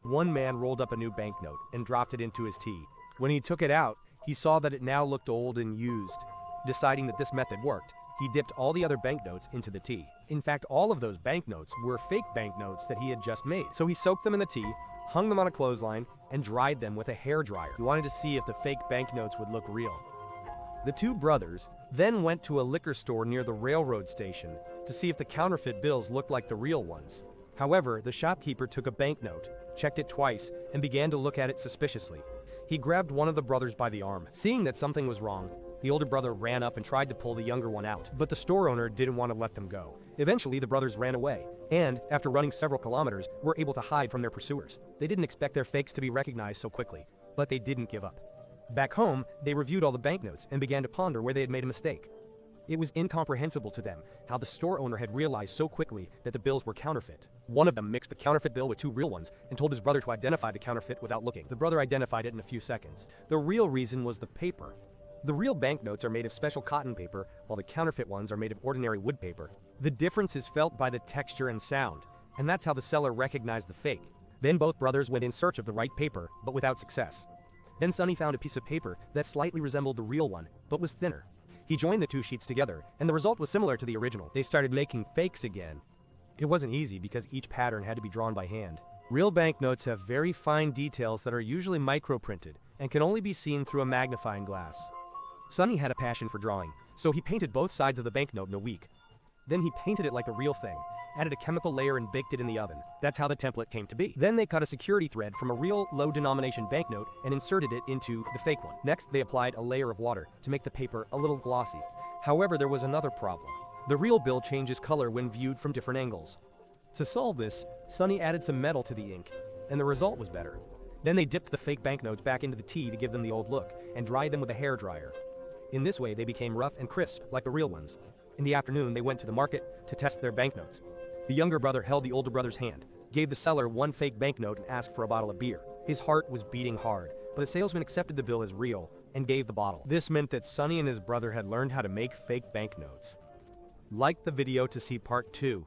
One man rolled up a new banknote and dropped it into his tea. When he took it out, he saw that it now looked old and used. Deciding that this method worked, he dipped all the other banknotes into the tea. In fact, all of those banknotes were fake banknotes that he had just made. So he soaked them in the tea, hung them on a clothesline, and dried them with a hairdryer. He wanted to see if the fake banknotes would look real. The two brothers then went to a liquor store near the railroad station to see if the counterfeit bills looked like the real ones. However, the shopkeeper took a banknote, checked it twice, and began to look at it suspiciously. He grabbed one of the brothers by the arm. Seeing that something was wrong, the older brother ran up and tried to pull the younger one out, but the store owner didn't want to let them go. Eventually, the brothers ran away, and, after running several kilometers, were able to hide from their pursuers. They didn't expect their fakes to be recognized so quickly, but they didn't give up. Back home, they reviewed all the banknotes and began to ponder where they had made a mistake. It was incomprehensible to them how the store owner had realized so quickly that the bills were counterfeit. One of them mixed the counterfeit bill with two real ones and told his brother to identify the counterfeit without looking. The brother identified it in a few seconds. The real reason was the paper. The real banknotes are made of special cotton paper, while the counterfeit ones are made of ordinary wood paper. The difference is felt by the texture and sound, and that's how the seller recognized the fake. Then both brothers went in search of the right paper, but without success. Then Sonny found a piece of paper that slightly resembled the real one, but was thinner. He joined the two sheets together, and the result was similar to the original. They started making fakes again. It wasn't easy because each pattern had to be drawn by hand. Real banknotes have very fine details that are usually microprinted and can only be seen through a magnifying glass. Sonny had a passion for drawing, so he painted both sides of the banknote in a week. Then he painted it like the real thing, added a chemical layer and baked it in the oven. That's how the template came to be. Then they cut a security thread from a real low-denomination banknote and inserted it into the fake one. Next, they applied a layer of water to make the paper a little glossy. However, there was another problem. The real bill changes color when viewed from different angles. To solve this, Sonny added some metal to the ink, and the result was better. Then they dipped the fake banknotes back into the tea to give them the old look, and dried them with a hairdryer. In this way, they became rough and crisp, like the real ones. In the afternoon, they went to the market to test their banknotes. The younger brother held the older brother's hand, gave the seller one fake banknote and asked for a bottle of beer. His heart was beating hard, but the salesman accepted the bill as real and gave the bottle. This meant that Sonny and his brother had learned how to make fake banknotes. Like the video to see part 2.